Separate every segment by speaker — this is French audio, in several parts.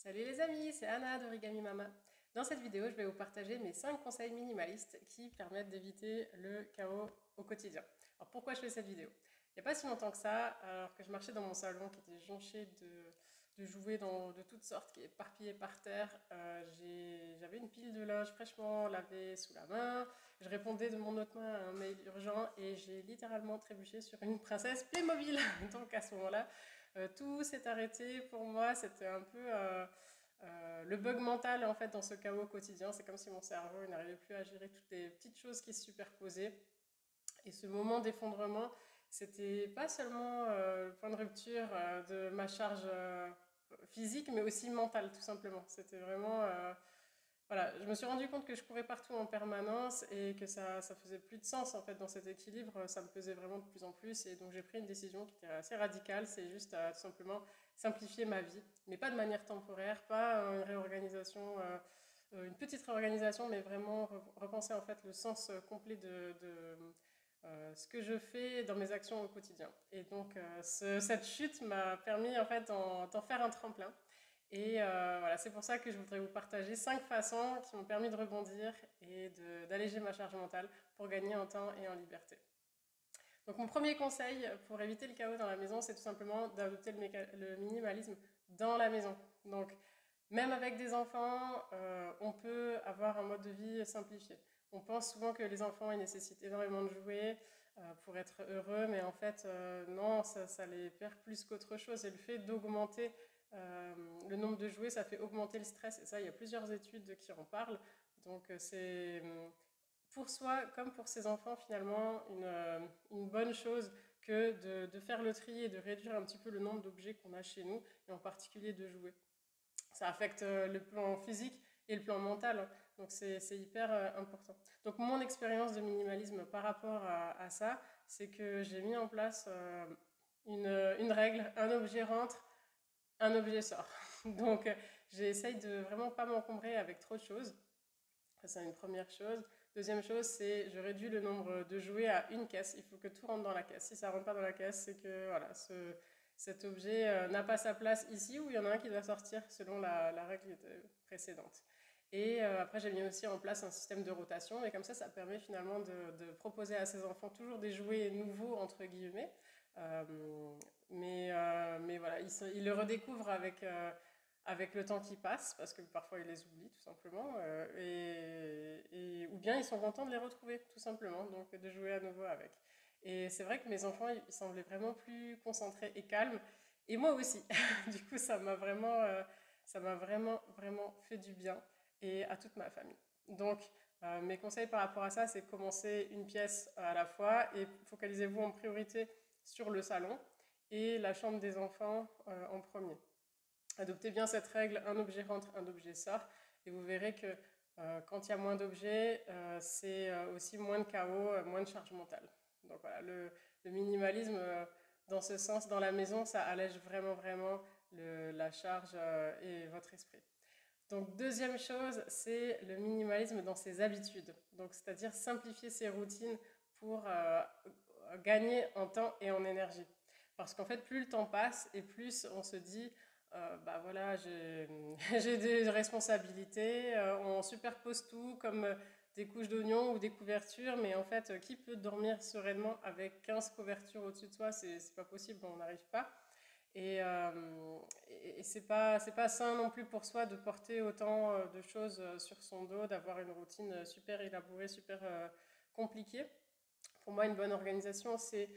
Speaker 1: Salut les amis, c'est Anna d'Origami Mama. Dans cette vidéo, je vais vous partager mes 5 conseils minimalistes qui permettent d'éviter le chaos au quotidien. Alors pourquoi je fais cette vidéo? Il n'y a pas si longtemps que ça, alors que je marchais dans mon salon qui était jonché de jouets de toutes sortes, qui est éparpillé par terre, j'avais une pile de linge fraîchement lavé sous la main, je répondais de mon autre main à un mail urgent et j'ai littéralement trébuché sur une princesse Playmobil. Donc à ce moment-là, tout s'est arrêté pour moi, c'était un peu le bug mental en fait dans ce chaos quotidien. C'est comme si mon cerveau il n'arrivait plus à gérer toutes les petites choses qui se superposaient. Et ce moment d'effondrement, c'était pas seulement le point de rupture de ma charge physique, mais aussi mentale tout simplement. C'était vraiment voilà, je me suis rendu compte que je courais partout en permanence et que ça faisait plus de sens en fait dans cet équilibre. Ça me pesait vraiment de plus en plus et donc j'ai pris une décision qui était assez radicale. C'est juste tout simplement simplifier ma vie, mais pas de manière temporaire, pas une réorganisation, une petite réorganisation, mais vraiment repenser en fait le sens complet de ce que je fais dans mes actions au quotidien. Et donc cette chute m'a permis en fait d'en faire un tremplin. Et voilà, c'est pour ça que je voudrais vous partager 5 façons qui m'ont permis de rebondir et d'alléger ma charge mentale pour gagner en temps et en liberté. Donc mon premier conseil pour éviter le chaos dans la maison, c'est tout simplement d'adopter le minimalisme dans la maison. Donc même avec des enfants, on peut avoir un mode de vie simplifié. On pense souvent que les enfants ils nécessitent énormément de jouets pour être heureux, mais en fait, non, ça les perd plus qu'autre chose. Et le fait d'augmenter euh, le nombre de jouets, ça fait augmenter le stress. Et ça, il y a plusieurs études qui en parlent. Donc, c'est pour soi comme pour ses enfants, finalement, une bonne chose que de faire le tri et de réduire un petit peu le nombre d'objets qu'on a chez nous, et en particulier de jouets. Ça affecte le plan physique et le plan mental, hein. Donc c'est hyper important. Donc mon expérience de minimalisme par rapport à ça, c'est que j'ai mis en place une règle, un objet rentre, un objet sort. Donc j'essaye de vraiment pas m'encombrer avec trop de choses. Ça, c'est une première chose. Deuxième chose, c'est je réduis le nombre de jouets à une caisse. Il faut que tout rentre dans la caisse. Si ça rentre pas dans la caisse, c'est que voilà, cet objet n'a pas sa place ici ou il y en a un qui doit sortir selon la règle précédente. Et après, j'ai mis aussi en place un système de rotation et comme ça permet finalement de proposer à ses enfants toujours des jouets nouveaux, entre guillemets. Euh, mais voilà, ils le redécouvrent avec le temps qui passe, parce que parfois ils les oublient tout simplement, ou bien ils sont contents de les retrouver tout simplement, donc de jouer à nouveau avec. Et c'est vrai que mes enfants, ils semblaient vraiment plus concentrés et calmes, et moi aussi. Du coup, ça m'a vraiment fait du bien, et à toute ma famille. Donc, mes conseils par rapport à ça, c'est commencer une pièce à la fois, et focalisez-vous en priorité sur le salon, et la chambre des enfants en premier. Adoptez bien cette règle, un objet rentre, un objet sort, et vous verrez que quand il y a moins d'objets, c'est aussi moins de chaos, moins de charge mentale. Donc voilà, le minimalisme, dans ce sens, dans la maison, ça allège vraiment, vraiment la charge et votre esprit. Donc deuxième chose, c'est le minimalisme dans ses habitudes. Donc c'est-à-dire simplifier ses routines pour gagner en temps et en énergie. Parce qu'en fait, plus le temps passe et plus on se dit, bah voilà, j'ai des responsabilités, on superpose tout comme des couches d'oignons ou des couvertures, mais en fait, qui peut dormir sereinement avec 15 couvertures au-dessus de soi? C'est pas possible, on n'arrive pas. Et c'est pas sain non plus pour soi de porter autant de choses sur son dos, d'avoir une routine super élaborée, super compliquée. Pour moi, une bonne organisation, c'est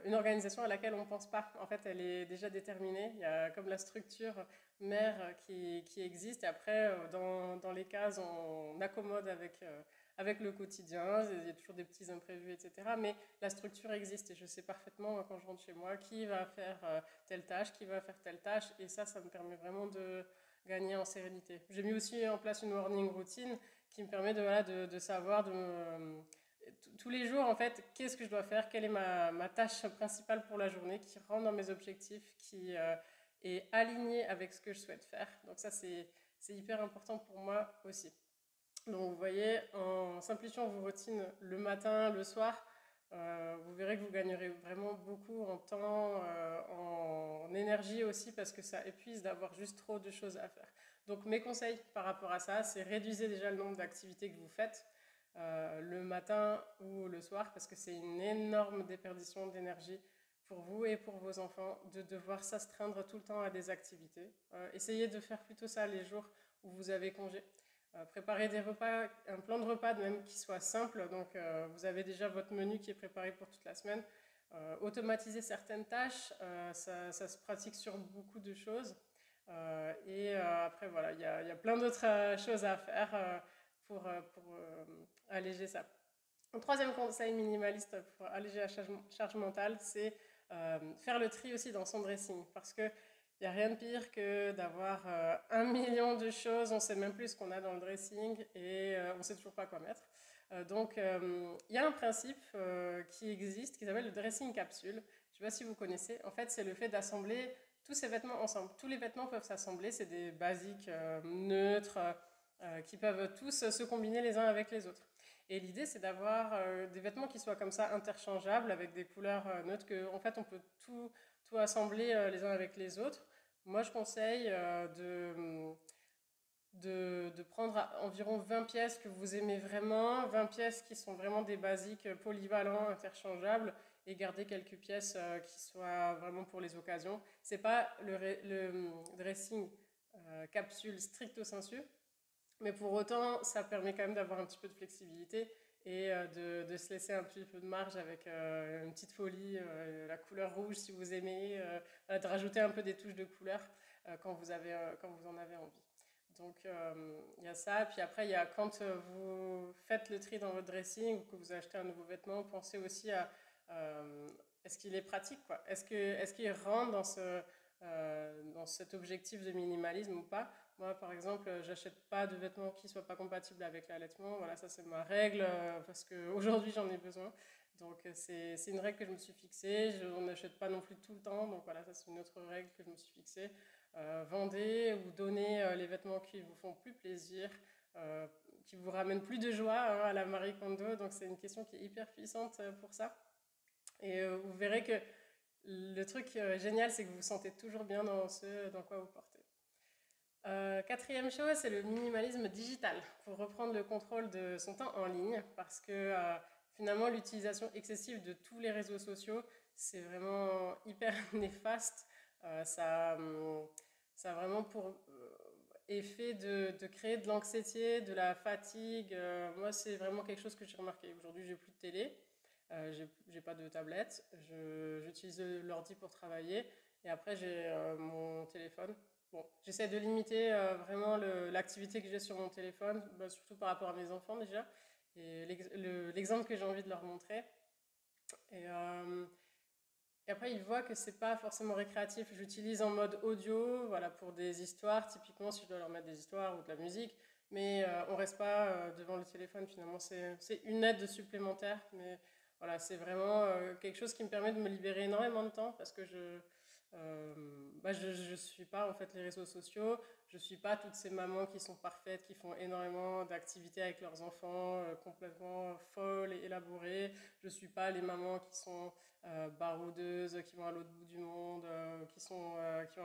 Speaker 1: une organisation à laquelle on ne pense pas. En fait, elle est déjà déterminée. Il y a comme la structure mère qui existe. Et après, dans les cases, on accommode avec le quotidien. Il y a toujours des petits imprévus, etc. Mais la structure existe. Et je sais parfaitement, quand je rentre chez moi, qui va faire telle tâche, qui va faire telle tâche. Et ça me permet vraiment de gagner en sérénité. J'ai mis aussi en place une morning routine qui me permet voilà, de savoir, tous les jours, en fait, qu'est-ce que je dois faire, quelle est ma tâche principale pour la journée, qui rentre dans mes objectifs, qui est alignée avec ce que je souhaite faire. Donc ça, c'est hyper important pour moi aussi. Donc vous voyez, en simplifiant vos routines le matin, le soir, Vous verrez que vous gagnerez vraiment beaucoup en temps, en énergie aussi, parce que ça épuise d'avoir juste trop de choses à faire. Donc mes conseils par rapport à ça, c'est réduisez déjà le nombre d'activités que vous faites le matin ou le soir, parce que c'est une énorme déperdition d'énergie pour vous et pour vos enfants de devoir s'astreindre tout le temps à des activités. Essayez de faire plutôt ça les jours où vous avez congé. Préparez des repas, un plan de repas même qui soit simple, donc vous avez déjà votre menu qui est préparé pour toute la semaine. Automatiser certaines tâches, ça se pratique sur beaucoup de choses. Après, voilà, il y a plein d'autres choses à faire pour alléger ça. Un troisième conseil minimaliste pour alléger la charge mentale, c'est faire le tri aussi dans son dressing. Parce que il n'y a rien de pire que d'avoir 1 million de choses, on ne sait même plus ce qu'on a dans le dressing et on ne sait toujours pas quoi mettre. Donc il y a un principe qui existe qui s'appelle le dressing capsule. Je ne sais pas si vous connaissez. En fait, c'est le fait d'assembler tous ces vêtements ensemble. Tous les vêtements peuvent s'assembler, c'est des basiques neutres qui peuvent tous se combiner les uns avec les autres. Et l'idée, c'est d'avoir des vêtements qui soient comme ça interchangeables avec des couleurs neutres, qu'en fait, on peut tout assembler les uns avec les autres. Moi, je conseille de prendre environ 20 pièces que vous aimez vraiment, 20 pièces qui sont vraiment des basiques polyvalents, interchangeables, et garder quelques pièces qui soient vraiment pour les occasions. C'est pas le dressing capsule stricto sensu, mais pour autant, ça permet quand même d'avoir un petit peu de flexibilité et de se laisser un petit peu de marge avec une petite folie, la couleur rouge si vous aimez, de rajouter un peu des touches de couleur quand vous en avez envie. Donc il y a ça, puis après il y a quand vous faites le tri dans votre dressing ou que vous achetez un nouveau vêtement, pensez aussi à est-ce qu'il est pratique quoi? Est-ce qu'il rentre dans cet objectif de minimalisme ou pas? Moi, par exemple, j'achète pas de vêtements qui soient pas compatibles avec l'allaitement. Voilà, ça c'est ma règle parce qu'aujourd'hui j'en ai besoin. Donc c'est une règle que je me suis fixée. Je n'achète pas non plus tout le temps. Donc voilà, ça c'est une autre règle que je me suis fixée. Vendez ou donnez les vêtements qui vous font plus plaisir, euh, qui vous ramènent plus de joie hein, à la Marie Kondo. Donc c'est une question qui est hyper puissante pour ça. Et vous verrez que le truc génial, c'est que vous vous sentez toujours bien dans ce dans quoi vous portez. Quatrième chose, c'est le minimalisme digital, pour reprendre le contrôle de son temps en ligne, parce que finalement l'utilisation excessive de tous les réseaux sociaux, c'est vraiment hyper néfaste. Ça a vraiment pour effet de créer de l'anxiété, de la fatigue. Moi, c'est vraiment quelque chose que j'ai remarqué. Aujourd'hui, j'ai plus de télé, j'ai pas de tablette, j'utilise l'ordi pour travailler, et après j'ai mon téléphone. Bon, j'essaie de limiter vraiment l'activité que j'ai sur mon téléphone, bah, surtout par rapport à mes enfants déjà, et l'exemple que j'ai envie de leur montrer. Et, euh, et après, ils voient que c'est pas forcément récréatif. J'utilise en mode audio, voilà, pour des histoires, typiquement si je dois leur mettre des histoires ou de la musique, mais on reste pas devant le téléphone finalement. C'est une aide supplémentaire, mais voilà, c'est vraiment quelque chose qui me permet de me libérer énormément de temps parce que euh, je suis pas en fait les réseaux sociaux, je suis pas toutes ces mamans qui sont parfaites, qui font énormément d'activités avec leurs enfants, complètement folles et élaborées. Je suis pas les mamans qui sont baroudeuses, qui vont à l'autre bout du monde, qui ont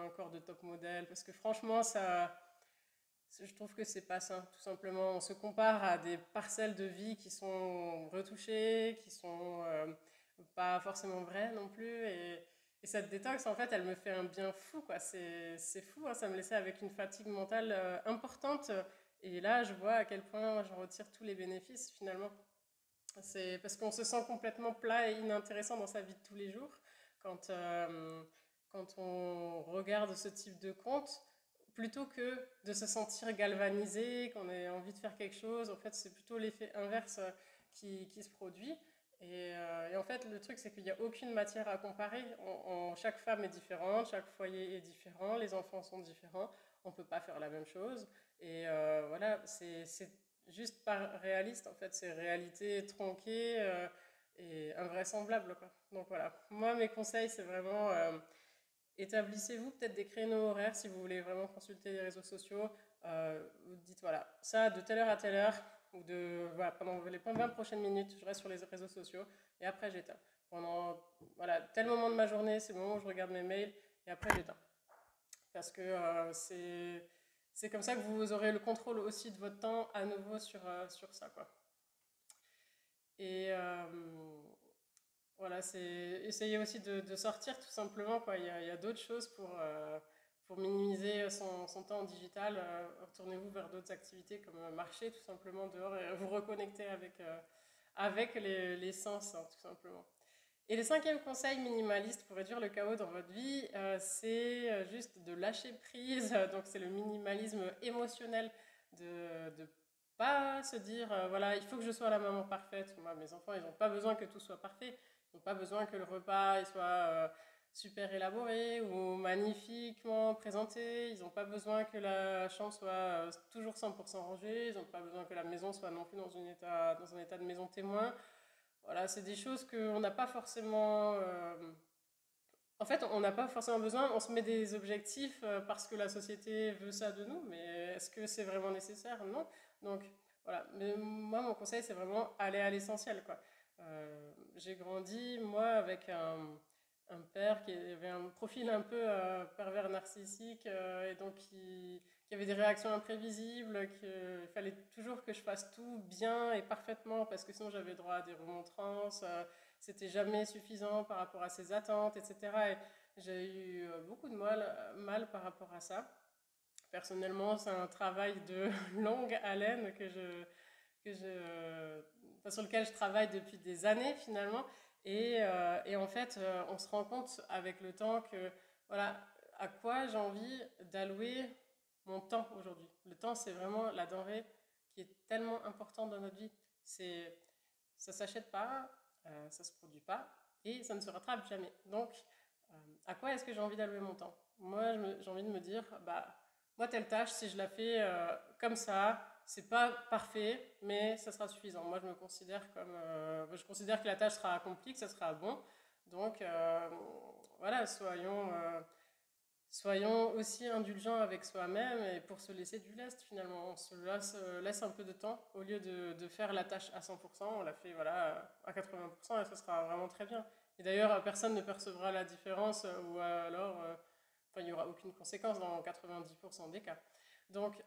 Speaker 1: un corps de top modèle. Parce que franchement, je trouve que c'est pas ça. Tout simplement, on se compare à des parcelles de vie qui sont retouchées, qui sont pas forcément vraies non plus. Et cette détox, en fait, elle me fait un bien fou, quoi. C'est fou, hein, ça me laissait avec une fatigue mentale importante. Et là, je vois à quel point j'en retire tous les bénéfices finalement. C'est parce qu'on se sent complètement plat et inintéressant dans sa vie de tous les jours quand, euh, quand on regarde ce type de compte, plutôt que de se sentir galvanisé, qu'on ait envie de faire quelque chose. En fait, c'est plutôt l'effet inverse qui se produit. Et en fait, le truc, c'est qu'il n'y a aucune matière à comparer. Chaque femme est différente, chaque foyer est différent, les enfants sont différents. On ne peut pas faire la même chose. Et voilà, c'est juste pas réaliste en fait, c'est réalité tronquée et invraisemblable quoi. Donc voilà, moi mes conseils c'est vraiment Établissez-vous peut-être des créneaux horaires si vous voulez vraiment consulter les réseaux sociaux. Vous dites voilà, ça de telle heure à telle heure, ou de voilà, pendant les 20 prochaines minutes, je reste sur les réseaux sociaux et après j'éteins. Pendant voilà, tel moment de ma journée, c'est le moment où je regarde mes mails et après j'éteins. Parce que c'est comme ça que vous aurez le contrôle aussi de votre temps à nouveau sur ça, quoi. Et voilà, c'est essayer aussi de sortir tout simplement, quoi. Il y a d'autres choses pour minimiser son temps en digital. Retournez-vous vers d'autres activités comme marcher tout simplement dehors et vous reconnecter avec les sens, hein, tout simplement. Et le cinquième conseil minimaliste pour réduire le chaos dans votre vie, c'est juste de lâcher prise. Donc c'est le minimalisme émotionnel, de pas se dire voilà, il faut que je sois la maman parfaite. Moi, mes enfants, ils n'ont pas besoin que tout soit parfait. Ils n'ont pas besoin que le repas il soit super élaboré ou magnifiquement présenté. Ils n'ont pas besoin que la chambre soit toujours 100% rangée. Ils n'ont pas besoin que la maison soit non plus dans un état de maison témoin. Voilà, c'est des choses qu'on n'a pas forcément. En fait, on n'a pas forcément besoin. On se met des objectifs parce que la société veut ça de nous, mais est-ce que c'est vraiment nécessaire? Non. Donc, voilà. Mais moi, mon conseil, c'est vraiment aller à l'essentiel, quoi. J'ai grandi, moi, avec un père qui avait un profil un peu pervers narcissique et donc qui avait des réactions imprévisibles, qu'il fallait toujours que je fasse tout bien et parfaitement parce que sinon j'avais droit à des remontrances, c'était jamais suffisant par rapport à ses attentes, etc. Et j'ai eu beaucoup de mal par rapport à ça. Personnellement, c'est un travail de longue haleine enfin, sur lequel je travaille depuis des années finalement. Et en fait, on se rend compte avec le temps que voilà, à quoi j'ai envie d'allouer mon temps aujourd'hui. Le temps, c'est vraiment la denrée qui est tellement importante dans notre vie. C'est, ça s'achète pas, ça se produit pas et ça ne se rattrape jamais. Donc, à quoi est-ce que j'ai envie d'allouer mon temps? Moi, j'ai envie de me dire, bah, moi, telle tâche, si je la fais comme ça, c'est pas parfait, mais ça sera suffisant. Moi, je considère que la tâche sera accomplie, que ça sera bon. Donc, voilà, soyons aussi indulgents avec soi-même et pour se laisser du lest finalement. On se laisse un peu de temps au lieu de faire la tâche à 100%, on la fait voilà, à 80% et ce sera vraiment très bien. Et d'ailleurs, personne ne percevra la différence ou alors enfin, il n'y aura aucune conséquence dans 90% des cas. Donc,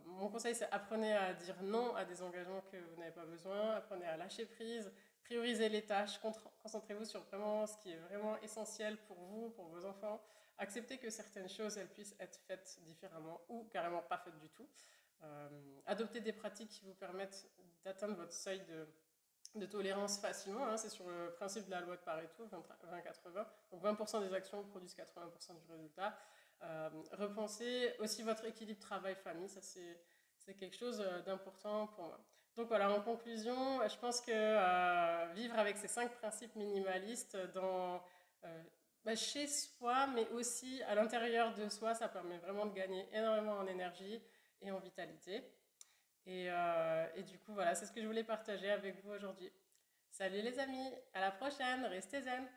Speaker 1: mon conseil, c'est apprenez à dire non à des engagements que vous n'avez pas besoin, apprenez à lâcher prise, priorisez les tâches, concentrez-vous sur vraiment ce qui est vraiment essentiel pour vous, pour vos enfants. Acceptez que certaines choses, elles puissent être faites différemment ou carrément pas faites du tout. Adoptez des pratiques qui vous permettent d'atteindre votre seuil de tolérance facilement. Hein. C'est sur le principe de la loi de Pareto, 20-80. Donc 20% des actions produisent 80% du résultat. Repensez aussi votre équilibre travail-famille. Ça, c'est quelque chose d'important pour moi. Donc voilà, en conclusion, je pense que vivre avec ces 5 principes minimalistes chez soi, mais aussi à l'intérieur de soi, ça permet vraiment de gagner énormément en énergie et en vitalité. Et du coup, voilà, c'est ce que je voulais partager avec vous aujourd'hui. Salut les amis, à la prochaine, restez zen!